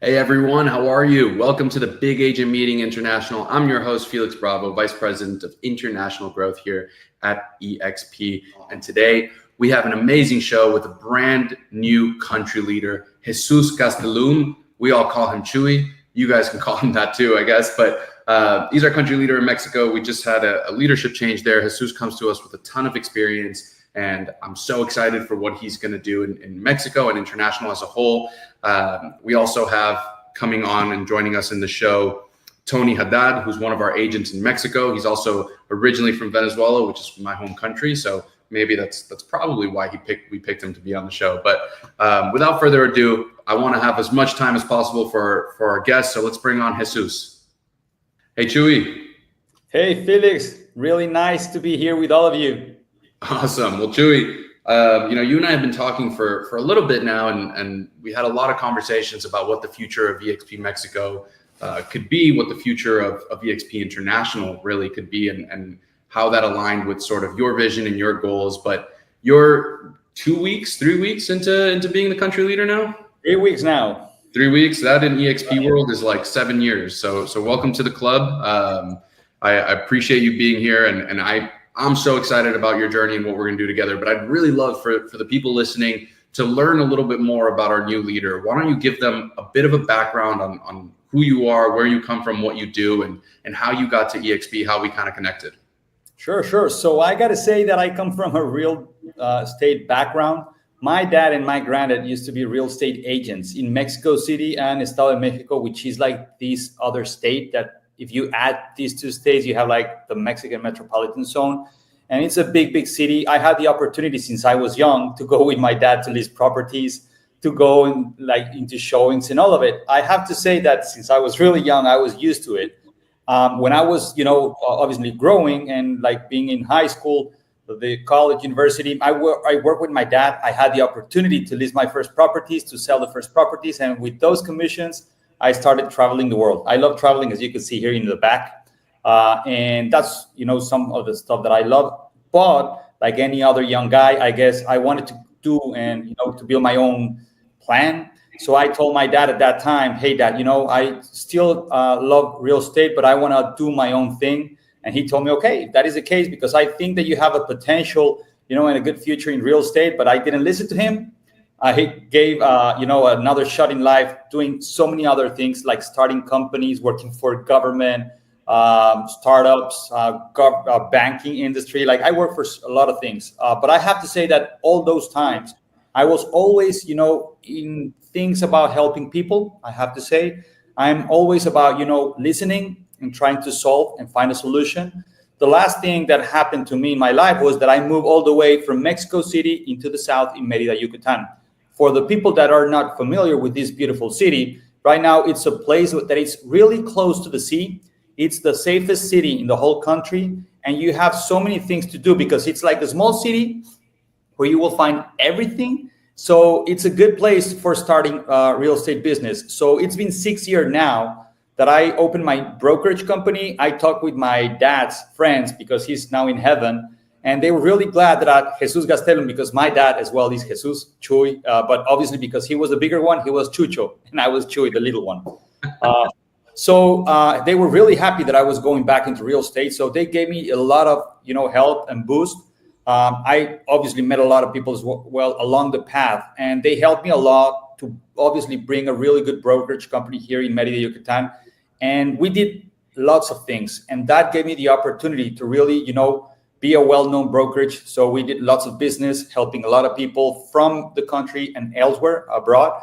Hey everyone, how are you? Welcome to the Big Agent Meeting International. I'm your host, Felix Bravo, Vice President of International Growth here at eXp. And today we have an amazing show with a brand new country leader, Jesús Gastelum. We all call him Chuy. You guys can call him that too, I guess. But he's our country leader in Mexico. We just had a leadership change there. Jesús comes to us with a ton of experience. And I'm so excited for what he's going to do in Mexico and international as a whole. We also have coming on and joining us in the show, Tony Haddad, who's one of our agents in Mexico. He's also originally from Venezuela, which is my home country. So maybe that's probably why we picked him to be on the show. But without further ado, I want to have as much time as possible for our guests. So let's bring on Jesús. Hey, Chuy. Hey, Felix. Really nice to be here with all of you. Awesome. Well, Chuy, you and I have been talking for a little bit now, and we had a lot of conversations about what the future of eXp Mexico could be, what the future of eXp International really could be, and how that aligned with sort of your vision and your goals. But you're 3 weeks into being the country leader now? 3 weeks now. 3 weeks. That in eXp world is like 7 years. So welcome to the club. I appreciate you being here, and I'm so excited about your journey and what we're going to do together. But I'd really love for the people listening to learn a little bit more about our new leader. Why don't you give them a bit of a background on who you are, where you come from, what you do, and how you got to eXp, how we kind of connected. Sure. So I got to say that I come from a real estate background. My dad and my granddad used to be real estate agents in Mexico City and Estado de Mexico, which is like this other state that if you add these two states, you have like the Mexican metropolitan zone. And it's a big city. I had the opportunity since I was young to go with my dad to list properties, to go into showings and all of it. I have to say that since I was really young, I was used to it. When I was, obviously growing and like being in high school, the college, university, I work with my dad. I had the opportunity to list my first properties, to sell the first properties. And with those commissions, I started traveling the world. I love traveling, as you can see here in the back. And that's, some of the stuff that I love. But like any other young guy, I guess I wanted to do and, to build my own plan. So I told my dad at that time, hey, Dad, I still love real estate, but I want to do my own thing. And he told me, okay, if that is the case, because I think that you have a potential, and a good future in real estate. But I didn't listen to him. He gave, another shot in life, doing so many other things like starting companies, working for government, startups, banking industry. Like I work for a lot of things. But I have to say that all those times, I was always, in things about helping people. I have to say, I'm always about, listening and trying to solve and find a solution. The last thing that happened to me in my life was that I moved all the way from Mexico City into the south in Mérida, Yucatan. For the people that are not familiar with this beautiful city, right now it's a place that is really close to the sea. It's the safest city in the whole country. And you have so many things to do because it's like a small city where you will find everything. So it's a good place for starting a real estate business. So it's been 6 years now that I opened my brokerage company. I talked with my dad's friends because he's now in heaven. And they were really glad that Jesús Gastelum, because my dad as well is Jesús, Chuy, but obviously because he was the bigger one, he was Chucho, and I was Chuy, the little one. So they were really happy that I was going back into real estate. So they gave me a lot of, help and boost. I obviously met a lot of people as well along the path, and they helped me a lot to obviously bring a really good brokerage company here in Mérida, Yucatan. And we did lots of things, and that gave me the opportunity to really, be a well-known brokerage. So we did lots of business, helping a lot of people from the country and elsewhere abroad,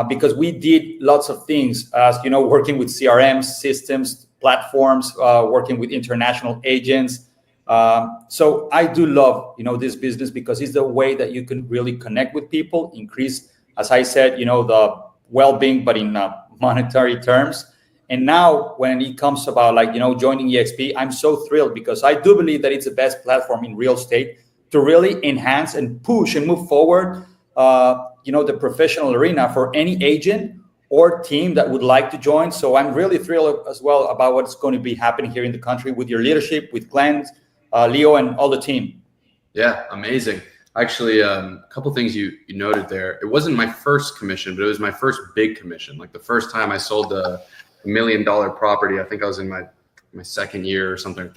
because we did lots of things, as working with CRM systems, platforms, working with international agents. So I do love, this business because it's the way that you can really connect with people, increase, as I said, the well-being, but in monetary terms. And now when it comes about joining eXp, I'm so thrilled because I do believe that it's the best platform in real estate to really enhance and push and move forward, the professional arena for any agent or team that would like to join. So I'm really thrilled as well about what's going to be happening here in the country with your leadership, with Glenn, Leo, and all the team. Yeah, amazing. Actually, a couple things you noted there. It wasn't my first commission, but it was my first big commission. Like the first time I sold a $1 million property, I think I was in my second year or something,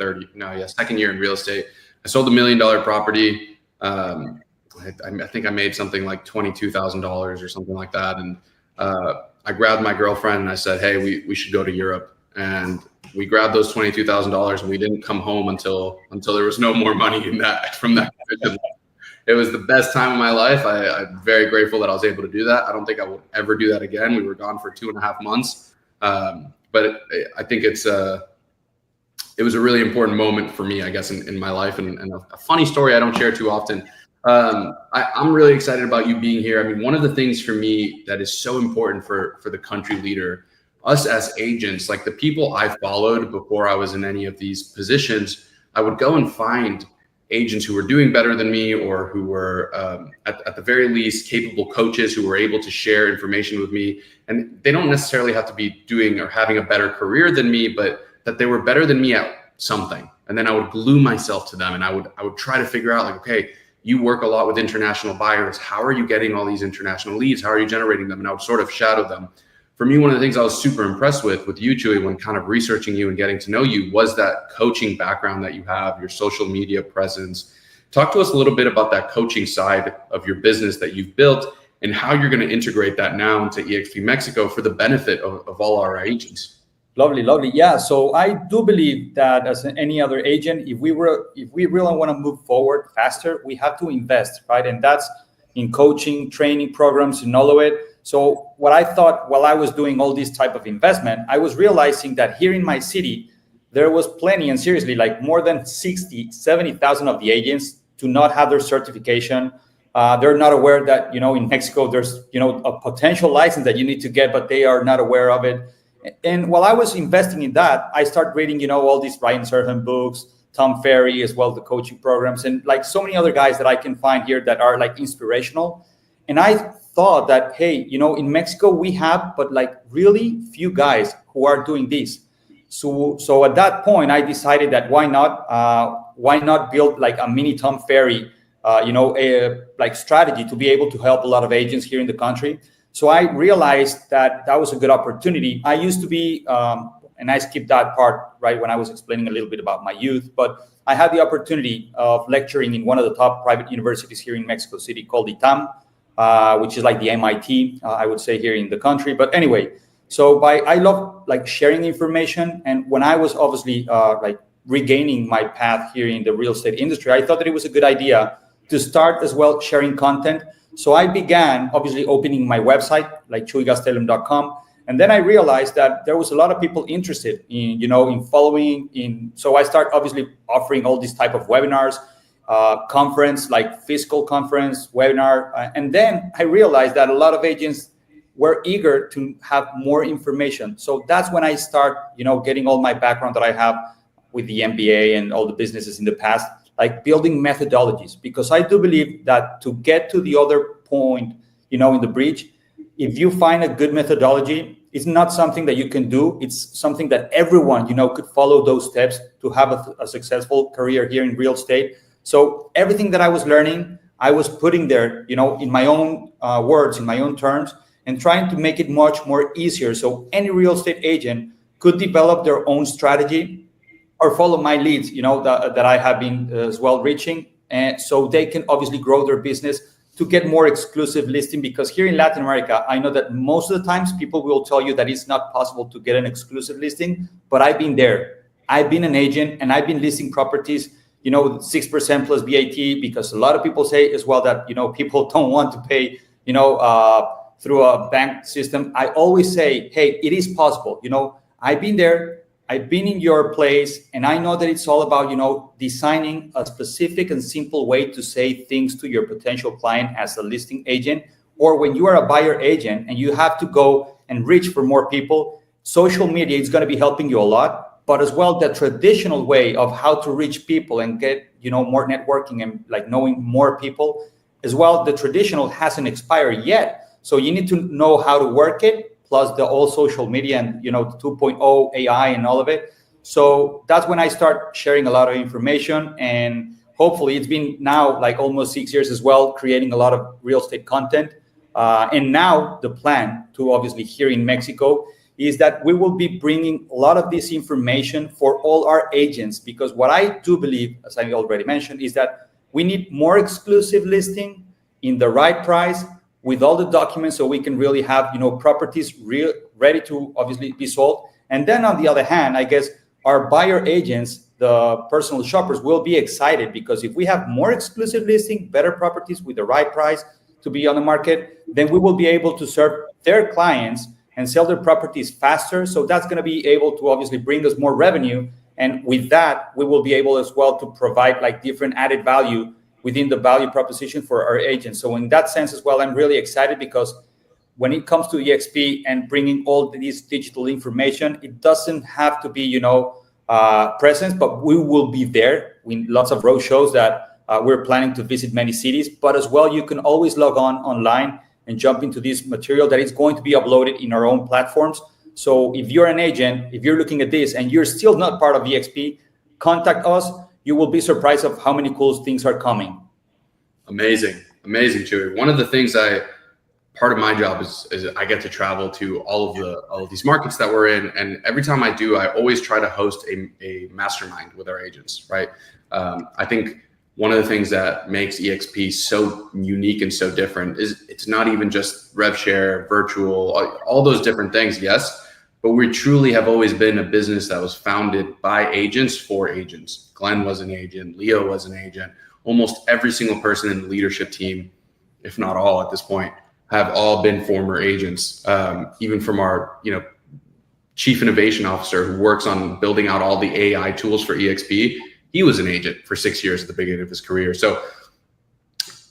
second year in real estate. I sold $1 million property. I think I made something like $22,000 or something like that. And I grabbed my girlfriend and I said, hey, we should go to Europe. And we grabbed those $22,000 and we didn't come home until there was no more money in that from that commission. It was the best time of my life. I'm very grateful that I was able to do that. I don't think I will ever do that again. We were gone for 2.5 months. But I think it was a really important moment for me, I guess, in my life, and a funny story I don't share too often. I'm really excited about you being here. I mean, one of the things for me that is so important for the country leader, us as agents, like the people I followed before I was in any of these positions, I would go and find agents who were doing better than me, or who were at the very least capable coaches who were able to share information with me. And they don't necessarily have to be doing or having a better career than me, but that they were better than me at something. And then I would glue myself to them, and I would try to figure out, like, okay, you work a lot with international buyers. How are you getting all these international leads? How are you generating them? And I would sort of shadow them. For me, one of the things I was super impressed with you, Chuy, when kind of researching you and getting to know you, was that coaching background that you have, your social media presence. Talk to us a little bit about that coaching side of your business that you've built, and how you're going to integrate that now into eXp Mexico for the benefit of all our agents. Lovely. Yeah. So I do believe that, as any other agent, if we really want to move forward faster, we have to invest, right? And that's in coaching, training programs, and all of it. So what I thought while I was doing all this type of investment, I was realizing that here in my city, there was plenty, and seriously, like more than 70,000 of the agents do not have their certification. They're not aware that, in Mexico, there's, a potential license that you need to get, but they are not aware of it. And while I was investing in that, I started reading, all these Ryan Serhant books, Tom Ferry, as well, the coaching programs, and like so many other guys that I can find here that are like inspirational. And I thought that, hey, in Mexico we have, but like really few guys who are doing this. So at that point, I decided that why not build like a mini Tom Ferry, like strategy to be able to help a lot of agents here in the country. So I realized that was a good opportunity. I used to be, and I skipped that part, right, when I was explaining a little bit about my youth, but I had the opportunity of lecturing in one of the top private universities here in Mexico City called ITAM, which is like the MIT, I would say, here in the country. But anyway, so I love like sharing information. And when I was obviously like regaining my path here in the real estate industry, I thought that it was a good idea to start as well sharing content. So I began obviously opening my website, like chuygastelum.com. And then I realized that there was a lot of people interested in, in following. So I start obviously offering all these type of webinars, conference, like fiscal conference, webinar. And then I realized that a lot of agents were eager to have more information. So that's when I start, getting all my background that I have with the MBA and all the businesses in the past, like building methodologies, because I do believe that to get to the other point, in the bridge, if you find a good methodology, it's not something that you can do. It's something that everyone, could follow those steps to have a successful career here in real estate. So everything that I was learning, I was putting there, in my own words, in my own terms, and trying to make it much more easier. So any real estate agent could develop their own strategy or follow my leads, that I have been as well reaching. And so they can obviously grow their business to get more exclusive listing, because here in Latin America, I know that most of the times people will tell you that it's not possible to get an exclusive listing, but I've been there. I've been an agent and I've been listing properties, 6% plus VAT, because a lot of people say as well that, people don't want to pay, through a bank system. I always say, hey, it is possible. I've been there. I've been in your place, and I know that it's all about, designing a specific and simple way to say things to your potential client as a listing agent, or when you are a buyer agent and you have to go and reach for more people. Social media is going to be helping you a lot, but as well, the traditional way of how to reach people and get, more networking and like knowing more people as well, the traditional hasn't expired yet. So you need to know how to work it, plus the all social media and, the 2.0 AI and all of it. So that's when I start sharing a lot of information. And hopefully it's been now like almost 6 years as well, creating a lot of real estate content. And now the plan to obviously here in Mexico is that we will be bringing a lot of this information for all our agents, because what I do believe, as I already mentioned, is that we need more exclusive listing in the right price with all the documents, so we can really have, properties ready to obviously be sold. And then on the other hand, I guess our buyer agents, the personal shoppers, will be excited, because if we have more exclusive listing, better properties with the right price to be on the market, then we will be able to serve their clients and sell their properties faster. So that's going to be able to obviously bring us more revenue. And with that, we will be able as well to provide like different added value within the value proposition for our agents. So in that sense as well, I'm really excited, because when it comes to eXp and bringing all this digital information, it doesn't have to be, presence, but we will be there with lots of road shows that we're planning to visit many cities. But as well, you can always log on online and jump into this material that is going to be uploaded in our own platforms. So if you're an agent, if you're looking at this and you're still not part of eXp, contact us. You will be surprised of how many cool things are coming. Amazing, Chuy. One of the things part of my job is I get to travel to all of these markets that we're in, and every time I do, I always try to host a mastermind with our agents, right? I think one of the things that makes eXp so unique and so different is it's not even just rev share, virtual, all those different things, yes, but we truly have always been a business that was founded by agents for agents. Glenn was an agent, Leo was an agent. Almost every single person in the leadership team, if not all at this point, have all been former agents. Even from our, chief innovation officer who works on building out all the AI tools for eXp, he was an agent for 6 years at the beginning of his career. So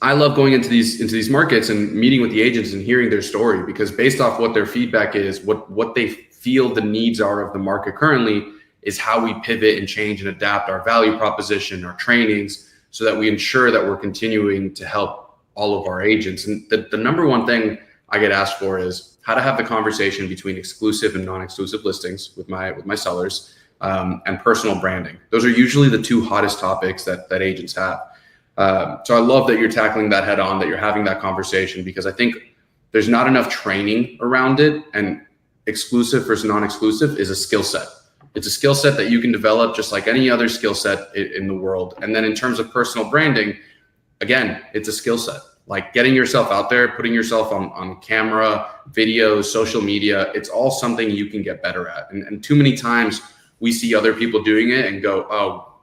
I love going into these markets and meeting with the agents and hearing their story, because based off what their feedback is, what they feel the needs are of the market currently, is how we pivot and change and adapt our value proposition, our trainings, so that we ensure that we're continuing to help all of our agents. And the number one thing I get asked for is how to have the conversation between exclusive and non-exclusive listings with my sellers, and personal branding. Those are usually the two hottest topics that agents have. So I love that you're tackling that head on, that you're having that conversation, because I think there's not enough training around it. And exclusive versus non-exclusive is a skill set. It's a skill set that you can develop just like any other skill set in the world. And then in terms of personal branding, again, it's a skill set. Like getting yourself out there, putting yourself on camera, videos, social media, it's all something you can get better at. And too many times we see other people doing it and go, oh,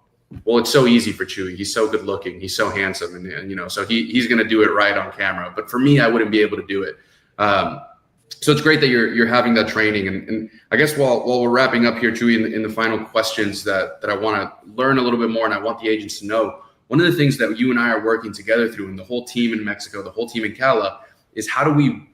well, it's so easy for Chuy. He's so good looking. He's so handsome. And so he's going to do it right on camera. But for me, I wouldn't be able to do it. So it's great that you're having that training. And I guess while we're wrapping up here, Chuy, in the final questions that I want to learn a little bit more, and I want the agents to know, one of the things that you and I are working together through, and the whole team in Mexico, the whole team in Cala, is how do we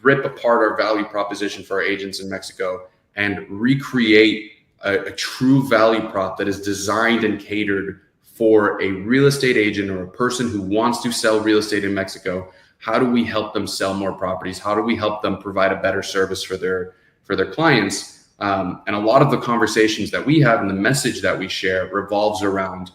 rip apart our value proposition for our agents in Mexico and recreate a true value prop that is designed and catered for a real estate agent or a person who wants to sell real estate in Mexico. How do we help them sell more properties? How do we help them provide a better service for their clients? And a lot of the conversations that we have and the message that we share revolves around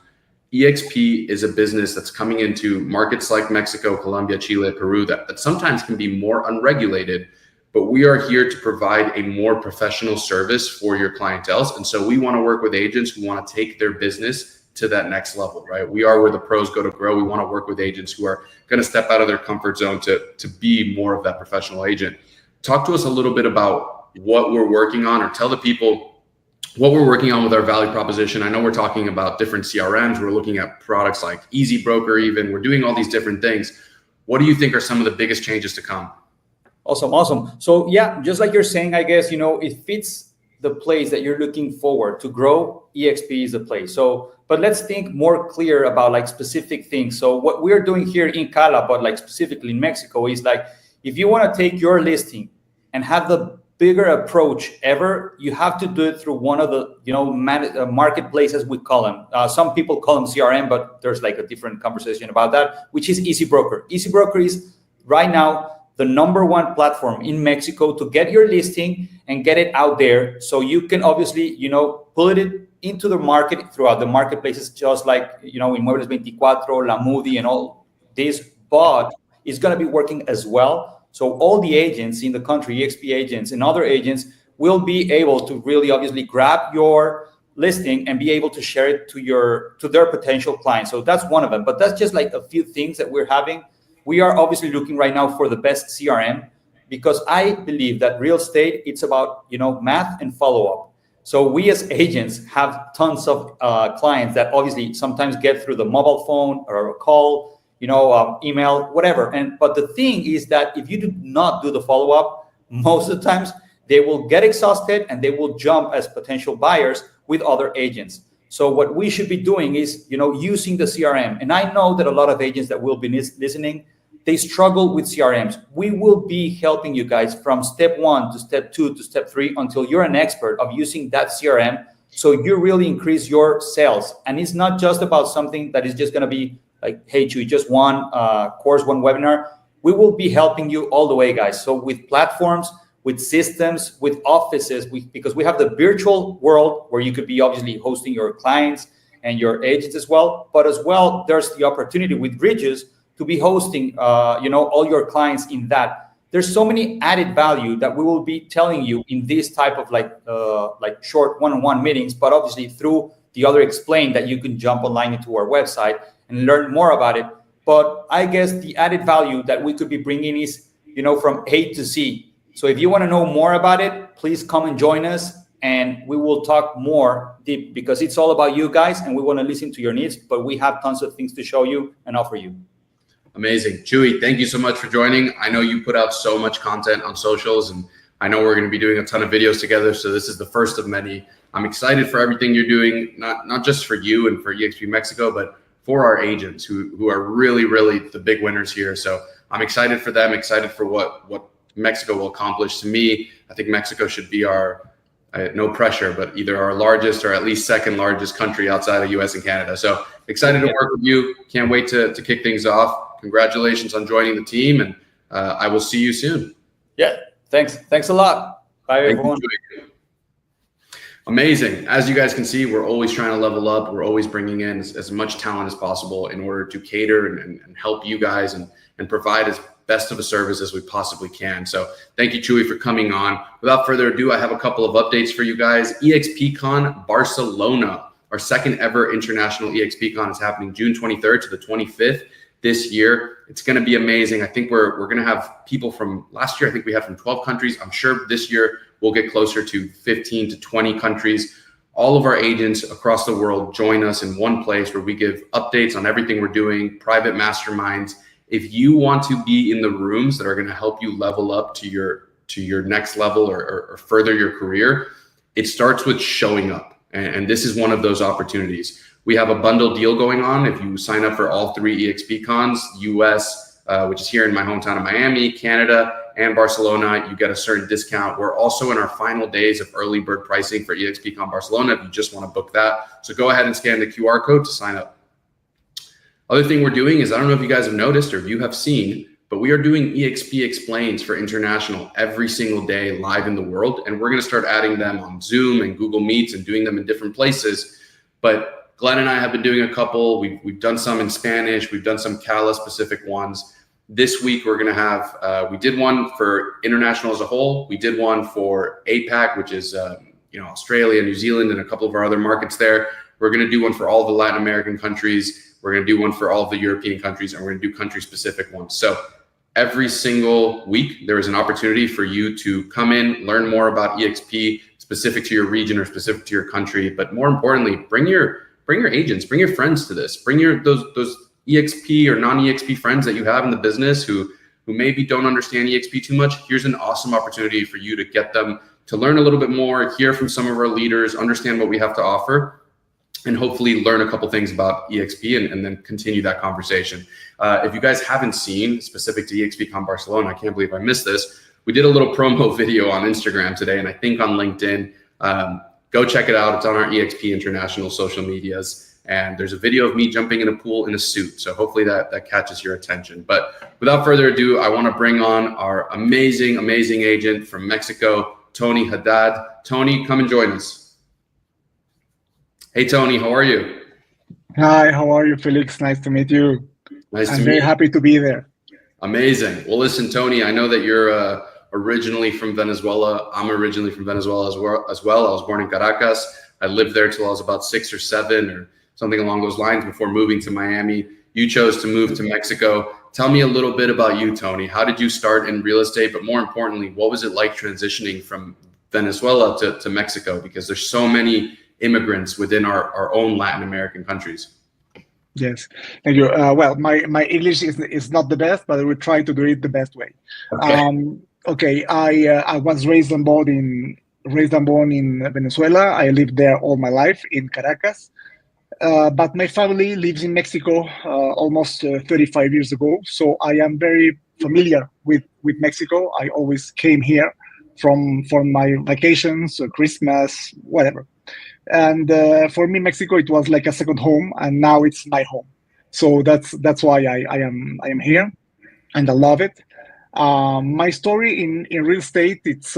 eXp is a business that's coming into markets like Mexico, Colombia, Chile, Peru, that sometimes can be more unregulated, but we are here to provide a more professional service for your clientele. And so we want to work with agents who want to take their business to that next level, right? We are where the pros go to grow. We want to work with agents who are going to step out of their comfort zone to be more of that professional agent. Talk to us a little bit about what we're working on, or tell the people what we're working on with our value proposition. I know we're talking about different CRMs. We're looking at products like Easy Broker even. We're doing all these different things. What do you think are some of the biggest changes to come? Awesome. So yeah, just like you're saying, I guess, it fits the place that you're looking forward to grow. eXp is the place. So, but let's think more clear about like specific things. So what we're doing here in Cala, but like specifically in Mexico, is like, if you want to take your listing and have the bigger approach ever, you have to do it through one of the marketplaces, we call them. Some people call them CRM, but there's like a different conversation about that, which is Easy Broker. Easy Broker is right now the number one platform in Mexico to get your listing and get it out there. So you can obviously, put it into the market throughout the marketplaces, just like, Inmuebles 24, La Moody, and all this, but it's going to be working as well. So all the agents in the country, eXp agents and other agents, will be able to really obviously grab your listing and be able to share it to their potential clients. So that's one of them, but that's just like a few things that we're having. We are obviously looking right now for the best CRM, because I believe that real estate, it's about, math and follow-up. So we as agents have tons of clients that obviously sometimes get through the mobile phone or a call, email, whatever. But the thing is that if you do not do the follow-up, most of the times they will get exhausted and they will jump as potential buyers with other agents. So what we should be doing is, using the CRM. And I know that a lot of agents that will be listening, they struggle with CRMs. We will be helping you guys from step 1 to step 2 to step 3 until you're an expert of using that CRM. So you really increase your sales. And it's not just about something that is just going to be like, hey, Chuy, just one course, one webinar. We will be helping you all the way, guys. So with platforms, with systems, with offices, because we have the virtual world where you could be obviously hosting your clients and your agents as well. But as well, there's the opportunity with Bridges to be hosting, all your clients in that. There's so many added value that we will be telling you in this type of like short one-on-one meetings, but obviously through the other explain that you can jump online into our website and learn more about it. But I guess the added value that we could be bringing is, from A to Z. So if you want to know more about it, please come and join us, and we will talk more deep, because it's all about you guys and we want to listen to your needs, but we have tons of things to show you and offer you. Amazing. Chuy, thank you so much for joining. I know you put out so much content on socials, and I know we're going to be doing a ton of videos together. So this is the first of many. I'm excited for everything you're doing, not just for you and for eXp Mexico, but for our agents who are really, really the big winners here. So I'm excited for them, excited for what Mexico will accomplish. To me, I think Mexico should be our, no pressure, but either our largest or at least second largest country outside of US and Canada. So excited to work with you. Can't wait to kick things off. Congratulations on joining the team, and I will see you soon. Yeah, thanks a lot. Bye, everyone. Amazing. As you guys can see, we're always trying to level up. We're always bringing in as much talent as possible in order to cater and help you guys and provide as best of a service as we possibly can. So thank you, Chuy, for coming on. Without further ado, I have a couple of updates for you guys. eXpCon Barcelona, our second ever international eXpCon, is happening June 23rd to the 25th this year. It's going to be amazing. I think we're going to have people from last year. I think we had from 12 countries. I'm sure this year we'll get closer to 15 to 20 countries. All of our agents across the world join us in one place where we give updates on everything we're doing, private masterminds. If you want to be in the rooms that are going to help you level up to your next level or further your career, it starts with showing up. And this is one of those opportunities. We have a bundle deal going on. If you sign up for all 3 eXpCons, US, which is here in my hometown of Miami, Canada, and Barcelona, you get a certain discount. We're also in our final days of early bird pricing for eXpCon Barcelona if you just want to book that. So go ahead and scan the QR code to sign up. Other thing we're doing is, I don't know if you guys have noticed or if you have seen, but we are doing eXp Explains for International every single day live in the world. And we're going to start adding them on Zoom and Google Meets and doing them in different places. But Glenn and I have been doing a couple. We've done some in Spanish. We've done some Cala specific ones. This week, we're going to have, we did one for international as a whole. We did one for APAC, which is, Australia, New Zealand, and a couple of our other markets there. We're going to do one for all the Latin American countries. We're going to do one for all of the European countries, and we're going to do country specific ones. So every single week, there is an opportunity for you to come in, learn more about eXp specific to your region or specific to your country. But more importantly, bring your agents, bring your friends to this, bring those eXp or non-eXp friends that you have in the business who maybe don't understand eXp too much. Here's an awesome opportunity for you to get them to learn a little bit more, hear from some of our leaders, understand what we have to offer, and hopefully learn a couple things about eXp and then continue that conversation. If you guys haven't seen, specific to eXpCon Barcelona, I can't believe I missed this. We did a little promo video on Instagram today, and I think on LinkedIn. Go check it out. It's on our eXp International social medias. And there's a video of me jumping in a pool in a suit. So hopefully that catches your attention. But without further ado, I want to bring on our amazing, amazing agent from Mexico, Tony Haddad. Tony, come and join us. Hey, Tony, how are you? Hi, how are you, Felix? Nice to meet you. Nice to I'm meet very you. happy to be there. Amazing. Well, listen, Tony, I know that you're originally from Venezuela. I'm originally from Venezuela as well. I was born in Caracas. I lived there till I was about 6 or 7 or something along those lines before moving to Miami. You chose to move to Mexico. Tell me a little bit about you, Tony. How did you start in real estate? But more importantly, what was it like transitioning from Venezuela to Mexico? Because there's so many immigrants within our own Latin American countries. Yes, thank you. Well, my English is not the best, but I will try to do it the best way. Okay. Okay, I was raised and born in Venezuela. I lived there all my life in Caracas. But my family lives in Mexico almost 35 years ago, so I am very familiar with Mexico. I always came here from my vacations, Christmas, whatever. And for me, Mexico, it was like a second home, and now it's my home. So that's why I am here, and I love it. My story in real estate, it's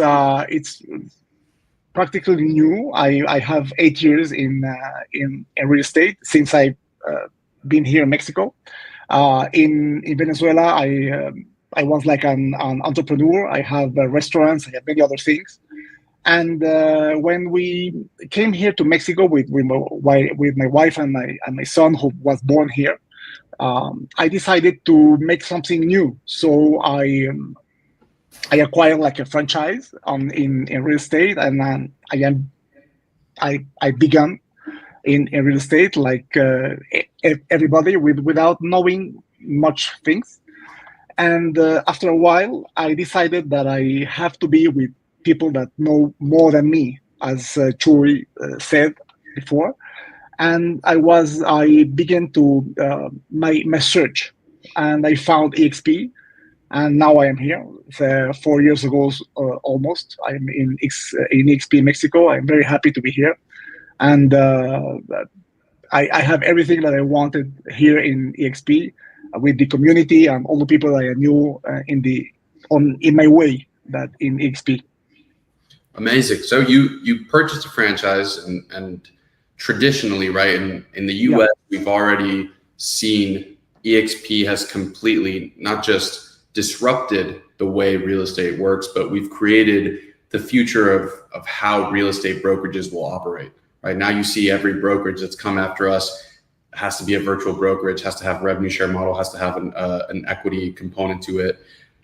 practically new. I have 8 years in real estate since I've been here in Mexico. In Venezuela, I was like an entrepreneur. I have restaurants. I have many other things. And when we came here to Mexico with my wife and my son, who was born here, I decided to make something new. So I acquired like a franchise in real estate, and I began in real estate like everybody without knowing much things. And after a while, I decided that I have to be with people that know more than me, as Chuy said before. And I began to my search, and I found eXp, and now I am here. 4 years ago, almost, I'm in eXp Mexico. I'm very happy to be here, and I have everything that I wanted here in eXp, with the community and all the people that I knew in my way that in eXp. Amazing. So you purchased a franchise, and traditionally, right, in the US, we've already seen eXp has completely not just disrupted the way real estate works, but we've created the future of how real estate brokerages will operate. Right now, you see every brokerage that's come after us has to be a virtual brokerage, has to have a revenue share model, has to have an equity component to it.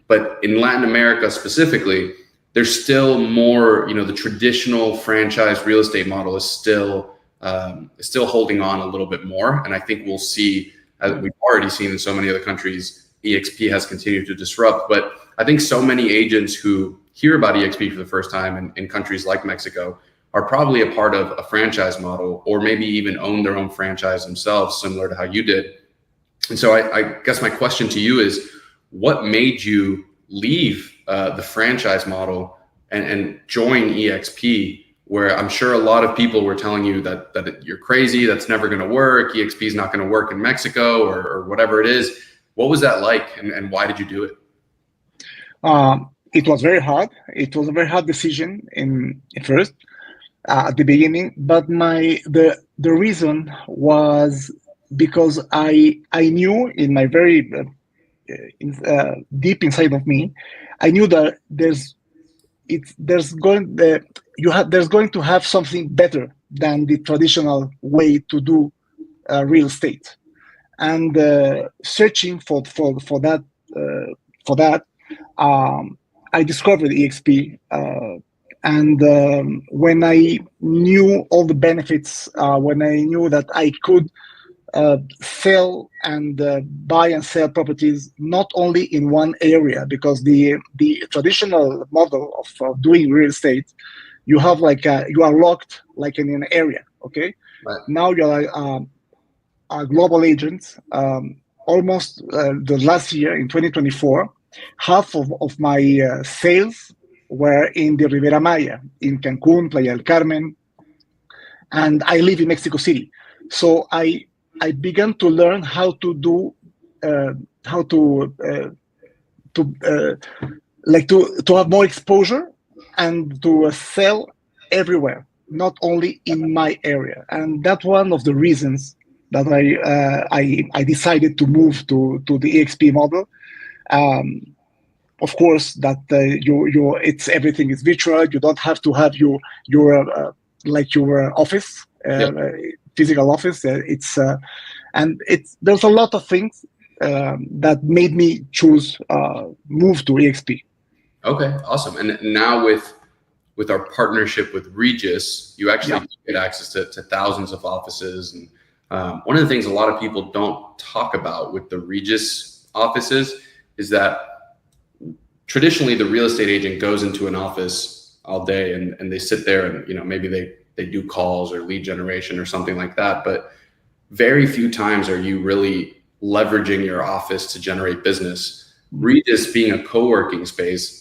But in Latin America specifically, there's still more, the traditional franchise real estate model is still holding on a little bit more. And I think we'll see, as we've already seen in so many other countries, eXp has continued to disrupt. But I think so many agents who hear about eXp for the first time in countries like Mexico are probably a part of a franchise model, or maybe even own their own franchise themselves, similar to how you did. And so I guess my question to you is, what made you leave the franchise model and join eXp, where I'm sure a lot of people were telling you that you're crazy, that's never going to work, eXp is not going to work in Mexico, or whatever it is. What was that like, and why did you do it? It was very hard. It was a very hard decision at first, at the beginning. But the reason was because I knew in my very deep inside of me, I knew that there's going to have something better than the traditional way to do real estate. And searching for that, I discovered eXp, and when I knew all the benefits, when I knew that I could sell and buy and sell properties not only in one area, because the traditional model of doing real estate, you have you are locked like in an area. Okay, Right. Now you are a global agent. Almost the last year in 2024, half of my sales were in the Ribera Maya, in Cancun, Playa del Carmen, and I live in Mexico City. So I began to learn how to do to have more exposure and to sell everywhere. not only in my area, and that's one of the reasons that I decided to move to the eXp model. Of course, that it's everything is virtual. You don't have to have your office, physical office. There's a lot of things that made me choose move to eXp. Okay, awesome. And now with our partnership with Regis, you actually get access to thousands of offices. And one of the things a lot of people don't talk about with the Regis offices is that traditionally the real estate agent goes into an office all day and they sit there and maybe they do calls or lead generation or something like that. But very few times are you really leveraging your office to generate business. Regis being a co-working space,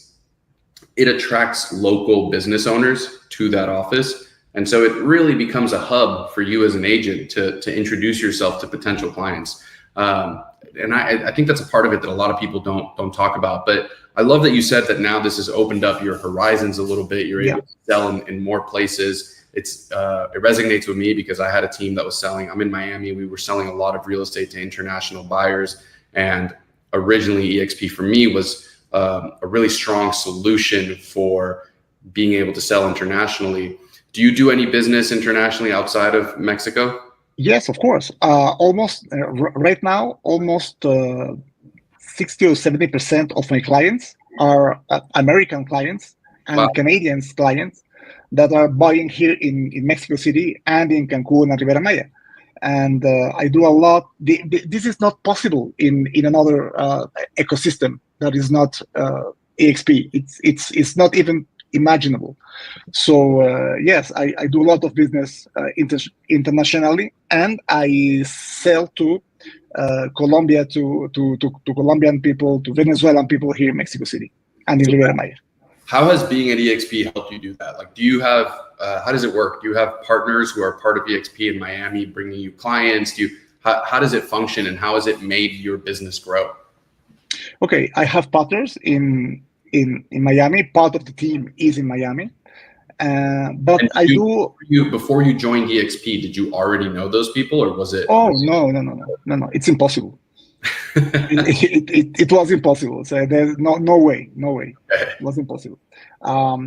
it attracts local business owners to that office. And so it really becomes a hub for you as an agent to introduce yourself to potential clients. And I think that's a part of it that a lot of people don't talk about. But I love that you said that now this has opened up your horizons a little bit. You're able to sell in more places. It resonates with me because I had a team that was selling. I'm in Miami. We were selling a lot of real estate to international buyers. And originally eXp for me was a really strong solution for being able to sell internationally. Do you do any business internationally outside of Mexico? Yes, of course. Right now, almost 60 or 70% of my clients are American clients and Canadian clients that are buying here in Mexico City and in Cancun and Riviera Maya. And I do a lot. This is not possible in another ecosystem that is not eXp. It's not even imaginable. So yes, I do a lot of business internationally, and I sell to Colombia, to Colombian people, to Venezuelan people here in Mexico City and in Riviera Maya. How has being at eXp helped you do that? Like, do you have, how does it work? Do you have partners who are part of eXp in Miami bringing you clients? How does it function, and how has it made your business grow? Okay, I have partners in Miami. Part of the team is in Miami. But before you joined eXp, did you already know those people, or was it? Oh, no. It's impossible. it was impossible. So there's no way. It was impossible.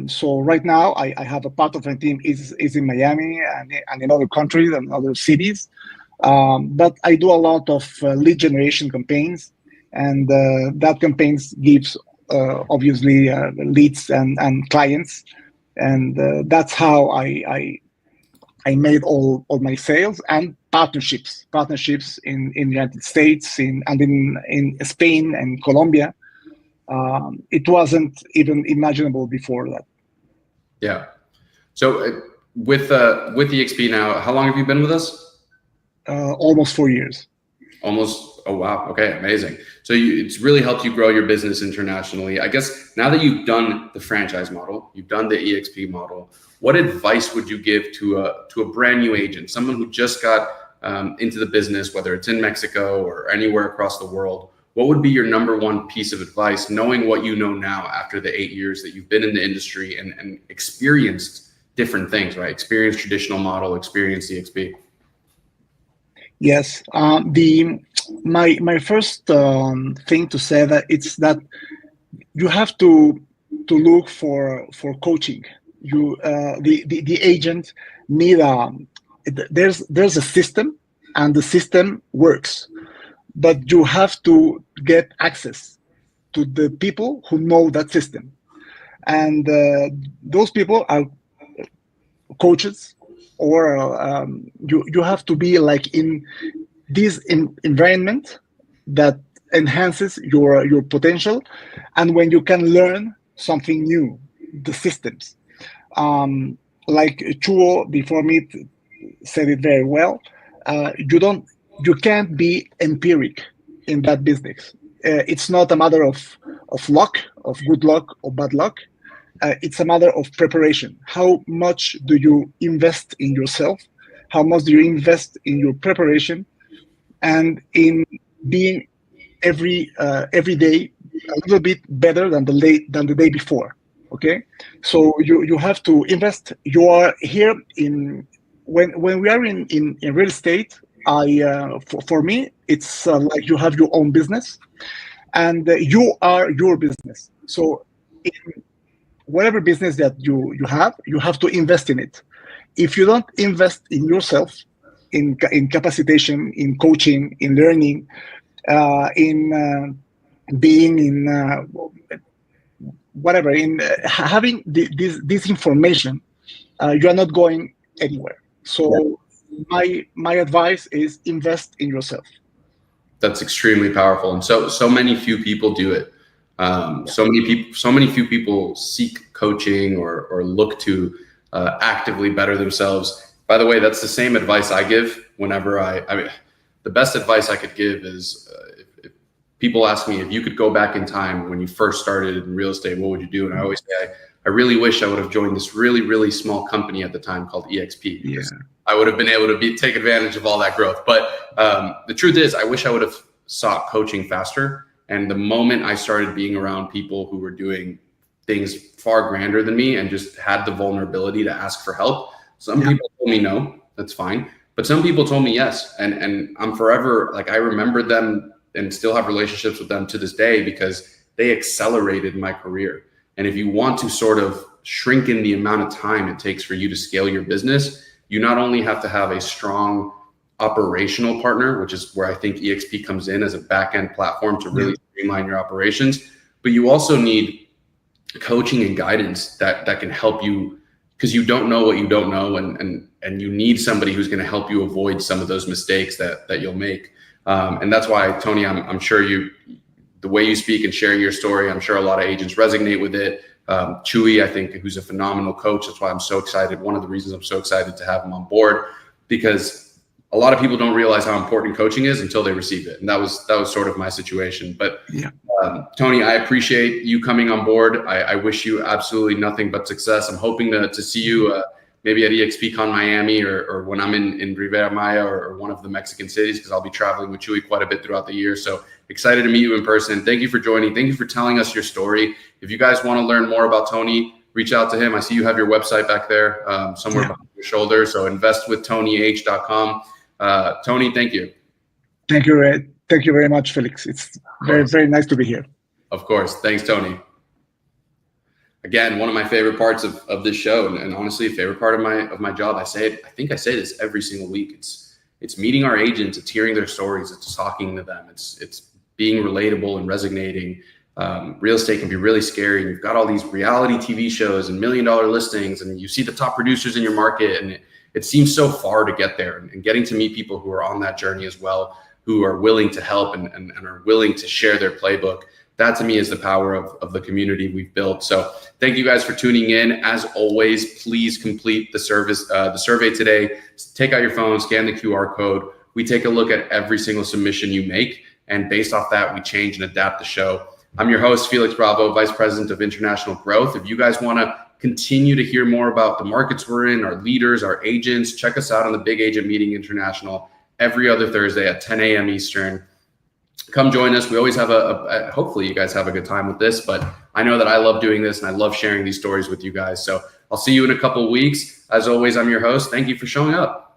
So right now I have a part of my team is in Miami and in other countries and other cities. But I do a lot of lead generation campaigns, and that campaigns gives obviously leads and clients. And that's how I made all my sales and partnerships in the United States and in Spain and Colombia. It wasn't even imaginable before that. Yeah. So with eXp now, how long have you been with us? Almost 4 years. Almost. Oh, wow. Okay. Amazing. So it's really helped you grow your business internationally. I guess now that you've done the franchise model, you've done the eXp model, what advice would you give to a brand new agent, someone who just got into the business, whether it's in Mexico or anywhere across the world? What would be your number one piece of advice, knowing what you know now after the 8 years that you've been in the industry and experienced different things, right? Experienced traditional model, experienced eXp. Yes. My first thing to say that it's that you have to look for coaching. The agent need there's a system, and the system works, but you have to get access to the people who know that system, and those people are coaches, or you have to be like in this environment that enhances your potential, and when you can learn something new, the systems. Like Chuy before me said it very well. You can't be empiric in that business. It's not a matter of luck, of good luck or bad luck. It's a matter of preparation. How much do you invest in yourself? How much do you invest in your preparation, and in being every day a little bit better than the day before? Okay, so you have to invest. You are here in when we are in real estate. For me, it's like you have your own business, and you are your business. So in whatever business that you have to invest in it. If you don't invest in yourself, in capacitation, in coaching, in learning, in being in whatever, in having this information, you are not going anywhere. So my advice is invest in yourself. That's extremely powerful, and so many few people do it. So many few people seek coaching or look to actively better themselves. By the way, that's the same advice I give whenever I mean, the best advice I could give is if people ask me, if you could go back in time when you first started in real estate, what would you do? And I always say, I really wish I would have joined this really, really small company at the time called eXp. Because I would have been able to take advantage of all that growth. But the truth is, I wish I would have sought coaching faster. And the moment I started being around people who were doing things far grander than me and just had the vulnerability to ask for help, some people told me no, that's fine. But some people told me yes. And I'm forever, like, I remembered them and still have relationships with them to this day because they accelerated my career. And if you want to sort of shrink in the amount of time it takes for you to scale your business, you not only have to have a strong operational partner, which is where I think eXp comes in as a back-end platform to really streamline your operations, but you also need coaching and guidance that can help you, because you don't know what you don't know, and you need somebody who's going to help you avoid some of those mistakes that you'll make. And that's why, Tony, I'm sure the way you speak and share your story, I'm sure a lot of agents resonate with it. Chuy, I think, who's a phenomenal coach. That's why I'm so excited. One of the reasons I'm so excited to have him on board, because a lot of people don't realize how important coaching is until they receive it. And that was sort of my situation. But Tony, I appreciate you coming on board. I wish you absolutely nothing but success. I'm hoping to see you maybe at eXpCon Miami or when I'm in Rivera Maya or one of the Mexican cities, because I'll be traveling with Chuy quite a bit throughout the year. So excited to meet you in person. Thank you for joining. Thank you for telling us your story. If you guys want to learn more about Tony, reach out to him. I see you have your website back there somewhere behind your shoulder. So investwithtonyh.com. Tony, thank you. Thank you. Thank you very much, Felix. It's very, very nice to be here. Of course. Thanks, Tony. Again, one of my favorite parts of this show, and honestly, a favorite part of my job. I think I say this every single week. It's meeting our agents, it's hearing their stories, it's talking to them, it's being relatable and resonating. Real estate can be really scary. You've got all these reality TV shows and $1 million listings, and you see the top producers in your market, and it seems so far to get there. And getting to meet people who are on that journey as well, who are willing to help and are willing to share their playbook. That to me is the power of the community we've built. So thank you guys for tuning in. As always, please complete the survey today. Take out your phone, scan the QR code. We take a look at every single submission you make, and based off that, we change and adapt the show. I'm your host, Felix Bravo, Vice President of International Growth. If you guys want to continue to hear more about the markets we're in, our leaders, our agents, check us out on the Big Agent Meeting International every other Thursday at 10 a.m. Eastern. Come join us. We always have hopefully you guys have a good time with this, but I know that I love doing this and I love sharing these stories with you guys. So I'll see you in a couple of weeks. As always, I'm your host. Thank you for showing up.